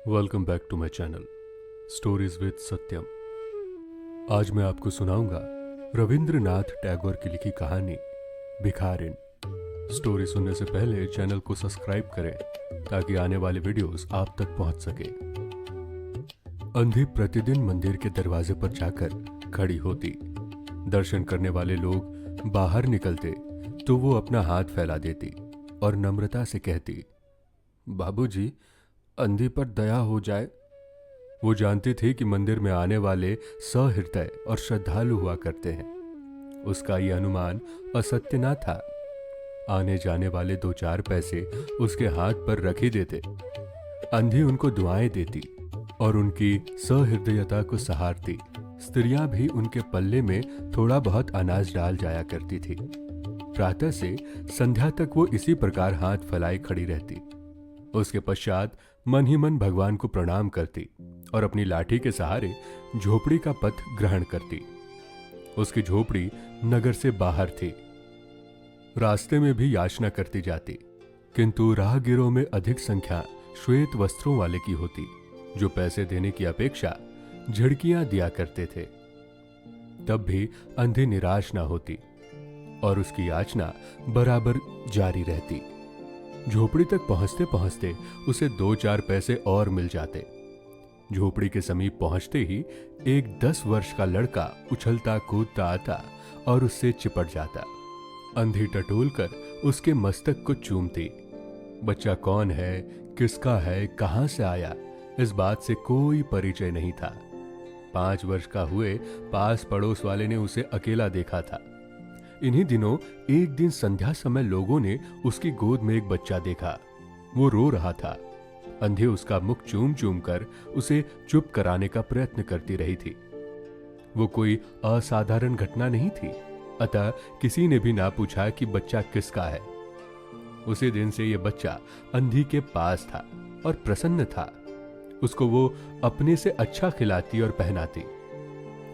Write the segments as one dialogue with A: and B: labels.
A: Welcome back to my channel stories with Satyam. आज मैं आपको सुनाऊंगा रविंद्रनाथ टैगोर की लिखी कहानी भिखारिन। स्टोरी सुनने से पहले चैनल को सब्सक्राइब करें ताकि आने वाले वीडियोस आप तक पहुंच सके। अंधी प्रतिदिन मंदिर के दरवाजे पर जाकर खड़ी होती। दर्शन करने वाले लोग बाहर निकलते तो वो अपना हाथ फैला देती और नम्रता से कहती, बाबूजी, अंधी पर दया हो जाए। वो जानती थी कि मंदिर में आने वाले सहृदय और श्रद्धालु हुआ करते हैं। उसका यह अनुमान असत्य ना था। आने जाने वाले 2-4 पैसे उसके हाथ पर रख ही देते। अंधी उनको दुआएं देती और उनकी सहृदयता को सहारती। स्त्रियां भी उनके पल्ले में थोड़ा बहुत अनाज डाल जाया करती थी। प्रातः से संध्या तक वो इसी प्रकार हाथ फैलाए खड़ी रहती। उसके पश्चात मन ही मन भगवान को प्रणाम करती और अपनी लाठी के सहारे झोपड़ी का पथ ग्रहण करती। उसकी झोपड़ी नगर से बाहर थी। रास्ते में भी याचना करती जाती, किंतु राहगीरों में अधिक संख्या श्वेत वस्त्रों वाले की होती, जो पैसे देने की अपेक्षा झिड़कियां दिया करते थे। तब भी अंधी निराश ना होती और उसकी याचना बराबर जारी रहती। झोपड़ी तक पहुंचते पहुंचते उसे 2-4 पैसे और मिल जाते। झोपड़ी के समीप पहुंचते ही एक 10 वर्ष का लड़का उछलता कूदता आता और उससे चिपट जाता। अंधी टटोल कर उसके मस्तक को चूमती। बच्चा कौन है, किसका है, कहां से आया, इस बात से कोई परिचय नहीं था। 5 वर्ष का हुए पास पड़ोस वाले ने उसे अकेला देखा था। इन्हीं दिनों एक दिन संध्या समय लोगों ने उसकी गोद में एक बच्चा देखा। वो रो रहा था। अंधी उसका मुख चूम चूम कर उसे चुप कराने का प्रयत्न करती रही थी। वो कोई असाधारण घटना नहीं थी, अतः किसी ने भी ना पूछा कि बच्चा किसका है। उसी दिन से यह बच्चा अंधी के पास था और प्रसन्न था। उसको वो अपने से अच्छा खिलाती और पहनाती।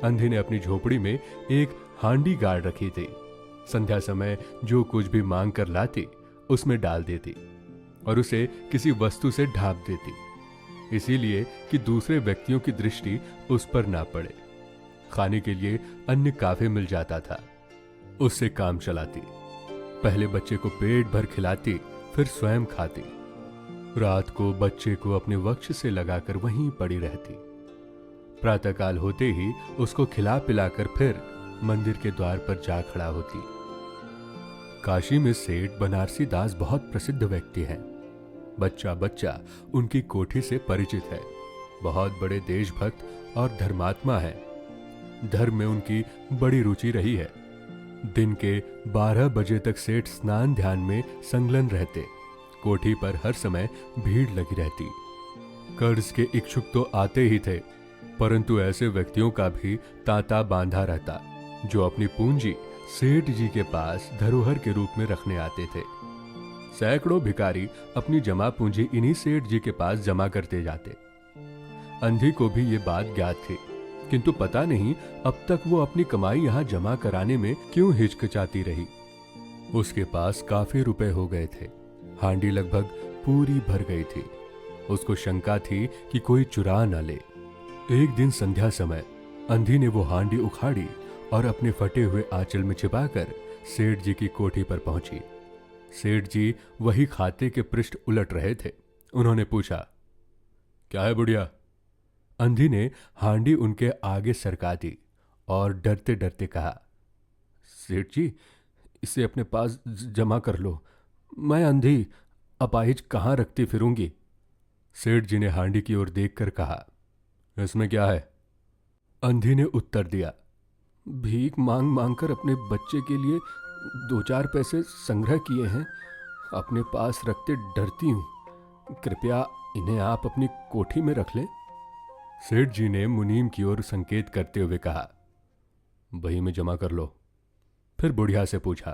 A: अंधी ने अपनी झोपड़ी में एक हांडी गाड़ रखी थी। संध्या समय जो कुछ भी मांग कर लाती उसमें डाल देती और उसे किसी वस्तु से ढांप देती, इसीलिए कि दूसरे व्यक्तियों की दृष्टि उस पर ना पड़े। खाने के लिए अन्य काफी मिल जाता था, उससे काम चलाती। पहले बच्चे को पेट भर खिलाती, फिर स्वयं खाती। रात को बच्चे को अपने वक्ष से लगाकर वहीं पड़ी रहती। प्रातःकाल होते ही उसको खिला पिलाकर फिर मंदिर के द्वार पर जा खड़ा होती। काशी में सेठ बनारसी दास बहुत प्रसिद्ध व्यक्ति हैं। बच्चा बच्चा उनकी कोठी से परिचित है। बहुत बड़े देशभक्त और धर्मात्मा हैं। धर्म में उनकी बड़ी रुचि रही है। दिन के 12 बजे तक सेठ स्नान ध्यान में संलग्न रहते। कोठी पर हर समय भीड़ लगी रहती। कर्ज के इच्छुक तो आते ही थे, परंतु ऐसे व्यक्तियों का भी तांता बांधा रहता जो अपनी पूंजी सेठ जी के पास धरोहर के रूप में रखने आते थे। सैकड़ों भिखारी अपनी जमा पूंजी इन्हीं सेठ जी के पास जमा करते जाते। अंधी को भी ये बात ज्ञात थी, किंतु पता नहीं अब तक वो अपनी कमाई यहां जमा कराने में क्यों हिचकिचाती रही। उसके पास काफी रुपए हो गए थे। हांडी लगभग पूरी भर गई थी। उसको शंका थी कि कोई चुरा न ले। एक दिन संध्या समय अंधी ने वो हांडी उखाड़ी और अपने फटे हुए आंचल में छिपाकर सेठ जी की कोठी पर पहुंची। सेठ जी वही खाते के पृष्ठ उलट रहे थे। उन्होंने पूछा, क्या है बुढ़िया? अंधी ने हांडी उनके आगे सरका दी और डरते डरते कहा, सेठ जी, इसे अपने पास जमा कर लो। मैं अंधी अपाहिज कहाँ रखती फिरूंगी। सेठ जी ने हांडी की ओर देखकर कहा, इसमें क्या है? अंधी ने उत्तर दिया, भीख मांग मांग कर अपने बच्चे के लिए 2-4 पैसे संग्रह किए हैं। अपने पास रखते डरती हूं। कृपया इन्हें आप अपनी कोठी में रख लें। सेठ जी ने मुनीम की ओर संकेत करते हुए कहा, बही में जमा कर लो। फिर बुढ़िया से पूछा,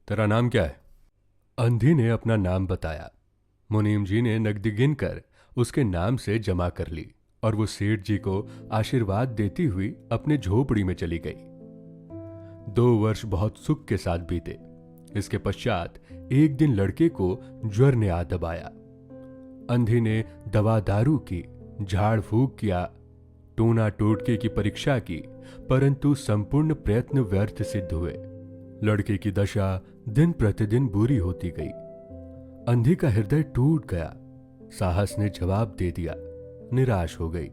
A: तेरा नाम क्या है? अंधी ने अपना नाम बताया। मुनीम जी ने नकदी गिनकर उसके नाम से जमा कर ली और वो सेठ जी को आशीर्वाद देती हुई अपने झोपड़ी में चली गई। 2 वर्ष बहुत सुख के साथ बीते। इसके पश्चात एक दिन लड़के को ज्वर ने आ दबाया। अंधी ने दवा दारू की, झाड़ फूक किया, टोना टोटके की परीक्षा की, परंतु संपूर्ण प्रयत्न व्यर्थ सिद्ध हुए। लड़के की दशा दिन प्रतिदिन बुरी होती गई। अंधी का हृदय टूट गया। साहस ने जवाब दे दिया, निराश हो गई।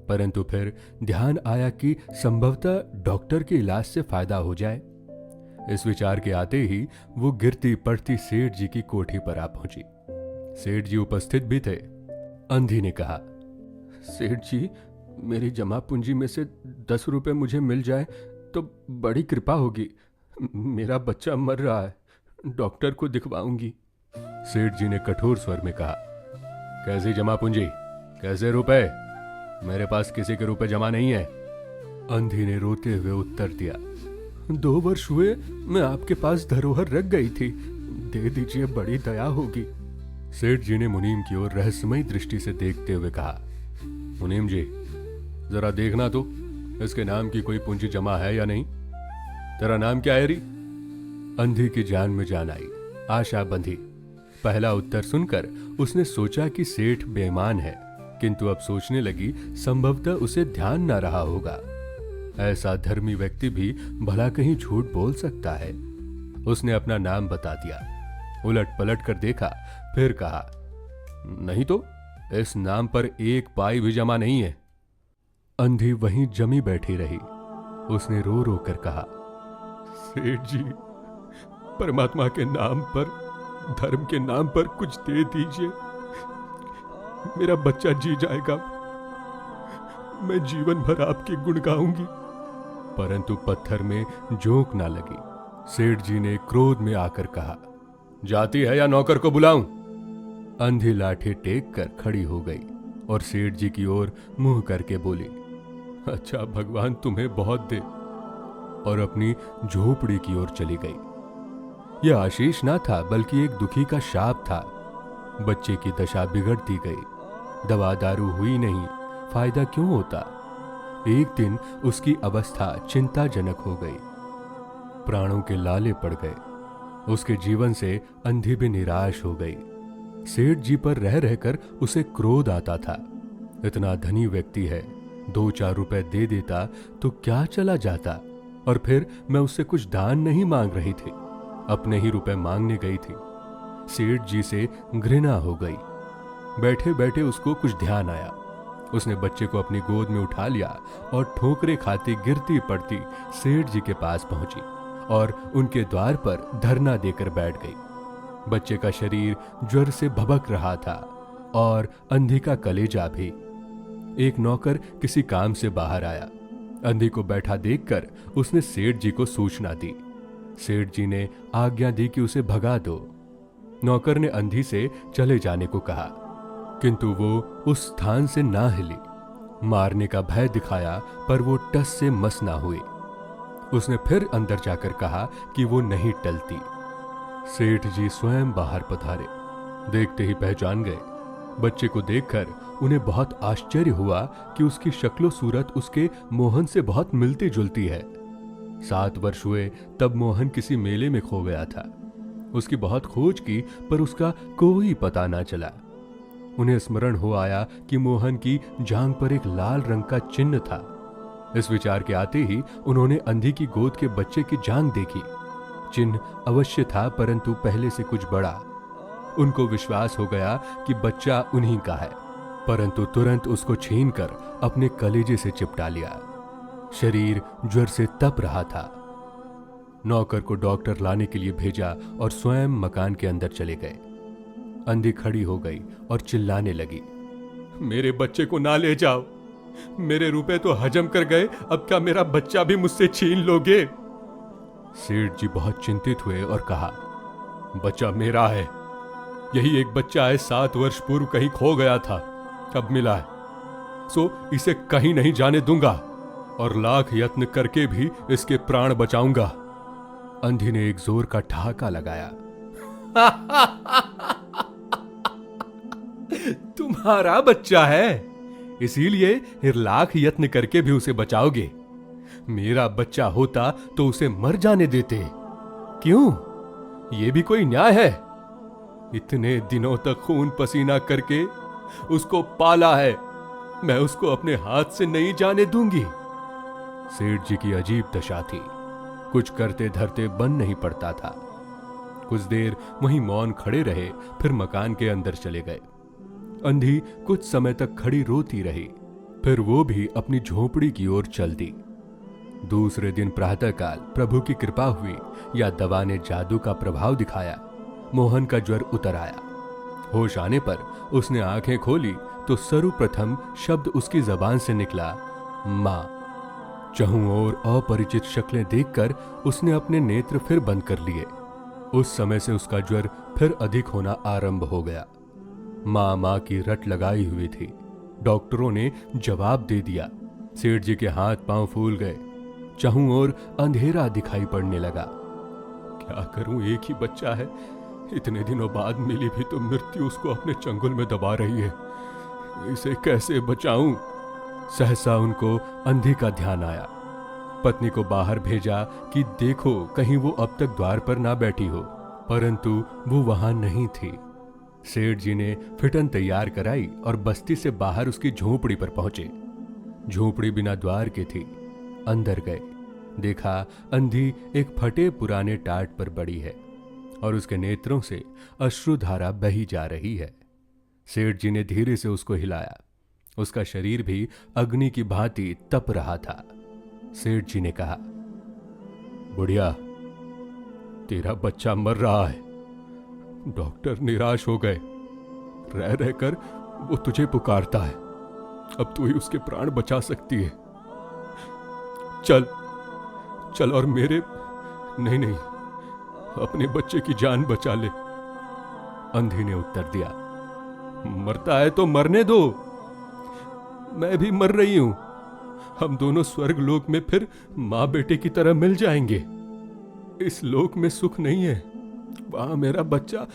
A: परंतु फिर ध्यान आया कि संभवतः डॉक्टर के इलाज से फायदा हो जाए। इस विचार के आते ही वो गिरती पड़ती सेठ जी की कोठी पर आ पहुंची। सेठ जी उपस्थित भी थे। अंधी ने कहा, सेठ जी, मेरी जमा पूंजी में से 10 रुपए मुझे मिल जाए तो बड़ी कृपा होगी। मेरा बच्चा मर रहा है, डॉक्टर को दिखवाऊंगी। सेठ जी ने कठोर स्वर में कहा, कैसी जमा पूंजी, कैसे रुपए? मेरे पास किसी के रुपए जमा नहीं है। अंधी ने रोते हुए उत्तर दिया, 2 वर्ष हुए मैं आपके पास धरोहर रख गई थी, दे दीजिए, बड़ी दया होगी। सेठ जी ने मुनीम की ओर रहस्यमयी दृष्टि से देखते हुए कहा, मुनीम जी, जरा देखना तो इसके नाम की कोई पूंजी जमा है या नहीं। तेरा नाम क्या है री? अंधी की जान में जान आई, आशा बंधी। पहला उत्तर सुनकर उसने सोचा कि सेठ बेईमान है, किंतु अब सोचने लगी संभवतः उसे ध्यान न रहा होगा। ऐसा धर्मी व्यक्ति भी भला कहीं झूठ बोल सकता है। उसने अपना नाम बता दिया। उलट पलट कर देखा, फिर कहा, नहीं तो इस नाम पर 1 पाई भी जमा नहीं है। अंधी वहीं जमी बैठी रही। उसने रो रो कर कहा, सेठ जी, परमात्मा के नाम पर, धर्म के नाम पर कुछ दे दीजिए, मेरा बच्चा जी जाएगा, मैं जीवन भर आपके गुण गाऊंगी। परंतु पत्थर में जोंक ना लगी। सेठ जी ने क्रोध में आकर कहा, जाती है या नौकर को बुलाऊं? अंधी लाठी टेक कर खड़ी हो गई और सेठ जी की ओर मुंह करके बोली, अच्छा भगवान तुम्हें बहुत दे, और अपनी झोपड़ी की ओर चली गई। यह आशीष ना था, बल्कि एक दुखी का शाप था। बच्चे की दशा बिगड़ती गई। दवा दारू हुई नहीं, फायदा क्यों होता? एक दिन उसकी अवस्था चिंताजनक हो गई। प्राणों के लाले पड़ गए। उसके जीवन से अंधी भी निराश हो गई। सेठ जी पर रह रहकर उसे क्रोध आता था। इतना धनी व्यक्ति है, 2-4 रुपए दे देता तो क्या चला जाता। और फिर मैं उससे कुछ दान नहीं मांग रही थी, अपने ही रुपए मांगने गई थी। सेठ जी से घृणा हो गई। बैठे बैठे उसको कुछ ध्यान आया। उसने बच्चे को अपनी गोद में उठा लिया और ठोकरे खाती गिरती पड़ती सेठ जी के पास पहुंची और उनके द्वार पर धरना देकर बैठ गई। बच्चे का शरीर ज्वर से भभक रहा था और अंधी का कलेजा भी। एक नौकर किसी काम से बाहर आया। अंधी को बैठा देखकर उसने सेठ जी को सूचना दी। सेठ जी ने आज्ञा दी कि उसे भगा दो। नौकर ने अंधी से चले जाने को कहा, किंतु वो उस स्थान से ना हिली। मारने का भय दिखाया, पर वो टस से मस ना हुई। उसने फिर अंदर जाकर कहा कि वो नहीं टलती। सेठ जी स्वयं बाहर पधारे। देखते ही पहचान गए। बच्चे को देखकर उन्हें बहुत आश्चर्य हुआ कि उसकी शक्लो सूरत उसके मोहन से बहुत मिलती जुलती है। 7 वर्ष हुए तब मोहन किसी मेले में खो गया था। उसकी बहुत खोज की, पर उसका कोई पता ना चला। उन्हें स्मरण हो आया कि मोहन की जांघ पर एक लाल रंग का चिन्ह था। इस विचार के आते ही उन्होंने अंधी की गोद के बच्चे की जांघ देखी। चिन्ह अवश्य था, परंतु पहले से कुछ बड़ा। उनको विश्वास हो गया कि बच्चा उन्हीं का है, परंतु तुरंत उसको छीनकर अपने कलेजे से चिपटा लिया। शरीर ज्वर से तप रहा था। नौकर को डॉक्टर लाने के लिए भेजा और स्वयं मकान के अंदर चले गए। अंधी खड़ी हो गई और चिल्लाने लगी, मेरे बच्चे को ना ले जाओ, मेरे रुपए तो हजम कर गए, अब क्या मेरा बच्चा भी मुझसे छीन लोगे? सेठ जी बहुत चिंतित हुए और कहा, बच्चा मेरा है, यही एक बच्चा है, 7 वर्ष पूर्व कहीं खो गया था, अब मिला है, सो इसे कहीं नहीं जाने दूंगा और लाख यत्न करके भी इसके प्राण बचाऊंगा। अंधी ने एक जोर का ठहाका लगाया। तुम्हारा बच्चा है, इसीलिए लाख यत्न करके भी उसे बचाओगे। मेरा बच्चा होता तो उसे मर जाने देते। क्यों? यह भी कोई न्याय है? इतने दिनों तक खून पसीना करके उसको पाला है, मैं उसको अपने हाथ से नहीं जाने दूंगी। सेठ जी की अजीब दशा थी, कुछ करते धरते बन नहीं पड़ता था। कुछ देर वहीं मौन खड़े रहे, फिर मकान के अंदर चले गए। अंधी कुछ समय तक खड़ी रोती रही, फिर वो भी अपनी झोपड़ी की ओर चल दी। दूसरे दिन प्रातःकाल प्रभु की कृपा हुई या दवा ने जादू का प्रभाव दिखाया, मोहन का ज्वर उतर आया। होश आने पर उसने आंखें खोली तो सर्वप्रथम शब्द उसकी जबान से निकला, मां। चहुं ओर अपरिचित शक्लें देखकर उसने अपने नेत्र फिर बंद कर लिए। उस समय से उसका ज्वर फिर अधिक होना आरंभ हो गया। मां मां की रट लगाई हुई थी। डॉक्टरों ने जवाब दे दिया। सेठ जी के हाथ पांव फूल गए। चहुं ओर अंधेरा दिखाई पड़ने लगा। क्या करूं, एक ही बच्चा है, इतने दिनों बाद मिली भी तो मृत्यु उसको अपने चंगुल में दबा रही है, इसे कैसे बचाऊं। सहसा उनको अंधी का ध्यान आया। पत्नी को बाहर भेजा कि देखो कहीं वो अब तक द्वार पर ना बैठी हो, परंतु वो वहां नहीं थी। सेठ जी ने फिटन तैयार कराई और बस्ती से बाहर उसकी झोपड़ी पर पहुंचे। झोपड़ी बिना द्वार के थी। अंदर गए, देखा अंधी एक फटे पुराने टाट पर बड़ी है और उसके नेत्रों से अश्रुधारा बही जा रही है। सेठ जी ने धीरे से उसको हिलाया। उसका शरीर भी अग्नि की भांति तप रहा था। सेठ जी ने कहा, बुढ़िया, तेरा बच्चा मर रहा है। डॉक्टर निराश हो गए, रह रहकर वो तुझे पुकारता है। अब तू ही उसके प्राण बचा सकती है। चल चल और मेरे नहीं नहीं, अपने बच्चे की जान बचा ले। अंधी ने उत्तर दिया, मरता है तो मरने दो, मैं भी मर रही हूं। हम दोनों स्वर्ग लोक में फिर मां बेटे की तरह मिल जाएंगे। इस लोक में सुख नहीं है, वहां मेरा बच्चा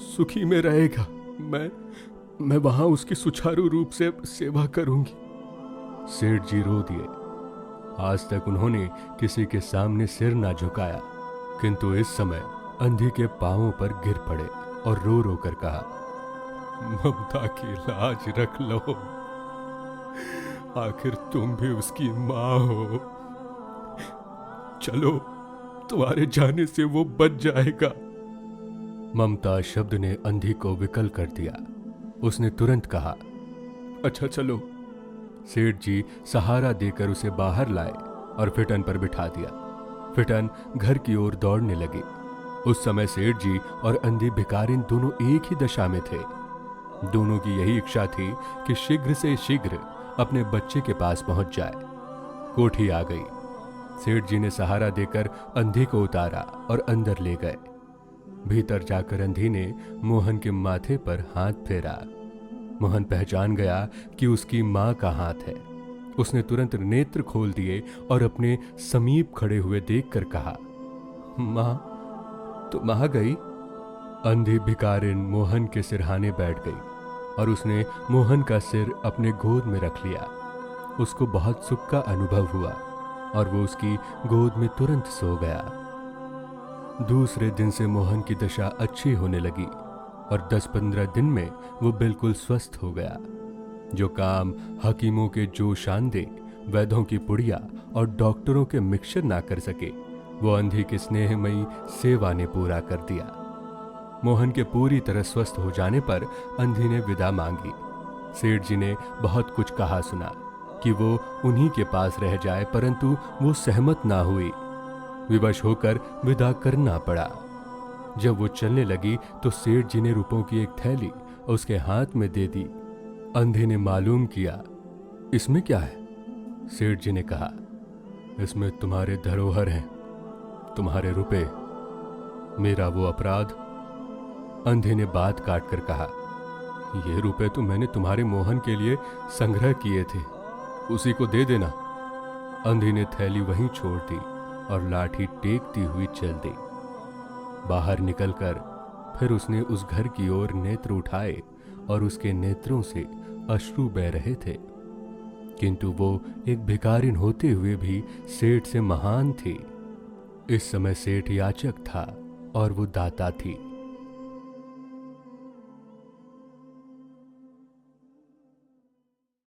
A: सुखी में रहेगा। मैं वहां उसकी सुचारू रूप से सेवा करूंगी। सेठ जी रो दिए। आज तक उन्होंने किसी के सामने सिर ना झुकाया, किंतु इस समय अंधी के पांवों पर गिर पड़े और रो रो कर कहा, ममता की लाज रख लो, आखिर तुम भी उसकी मां हो। चलो, तुम्हारे जाने से वो बच जाएगा। ममता शब्द ने अंधी को विकल कर दिया। उसने तुरंत कहा, अच्छा चलो। सेठ जी सहारा देकर उसे बाहर लाए और फिटन पर बिठा दिया। फिटन घर की ओर दौड़ने लगी। उस समय सेठ जी और अंधी भिखारिन दोनों एक ही दशा में थे। दोनों की यही इच्छा थी कि शीघ्र से शीघ्र अपने बच्चे के पास पहुंच जाए। कोठी आ गई। सेठ जी ने सहारा देकर अंधी को उतारा और अंदर ले गए। भीतर जाकर अंधी ने मोहन के माथे पर हाथ फेरा। मोहन पहचान गया कि उसकी मां का हाथ है। उसने तुरंत नेत्र खोल दिए और अपने समीप खड़े हुए देखकर कहा, मां, तुम आ गई। अंधी भिखारिन मोहन के सिरहाने बैठ गई और उसने मोहन का सिर अपने गोद में रख लिया। उसको बहुत सुख का अनुभव हुआ और वो उसकी गोद में तुरंत सो गया। दूसरे दिन से मोहन की दशा अच्छी होने लगी और 10-15 दिन में वो बिल्कुल स्वस्थ हो गया। जो काम हकीमों के जो शांदे, वैद्यों की पुड़िया और डॉक्टरों के मिक्सचर ना कर सके, वो अंधी की स्नेहमयी सेवा ने पूरा कर दिया। मोहन के पूरी तरह स्वस्थ हो जाने पर अंधी ने विदा मांगी। सेठ जी ने बहुत कुछ कहा सुना कि वो उन्हीं के पास रह जाए, परंतु वो सहमत ना हुई। विवश होकर विदा करना पड़ा। जब वो चलने लगी तो सेठ जी ने रुपयों की एक थैली उसके हाथ में दे दी। अंधे ने मालूम किया, इसमें क्या है? सेठ जी ने कहा, इसमें तुम्हारे धरोहर हैं, तुम्हारे रुपए, मेरा वो अपराध। अंधे ने बात काट कर कहा, ये रुपए तो मैंने तुम्हारे मोहन के लिए संग्रह किए थे, उसी को दे देना। अंधी ने थैली वहीं छोड़ दी और लाठी टेकती हुई चल दी। बाहर निकलकर फिर उसने उस घर की ओर नेत्र उठाए और उसके नेत्रों से अश्रु बह रहे थे, किंतु वो एक भिखारिन होते हुए भी सेठ से महान थी। इस समय सेठ याचक था और वो दाता थी।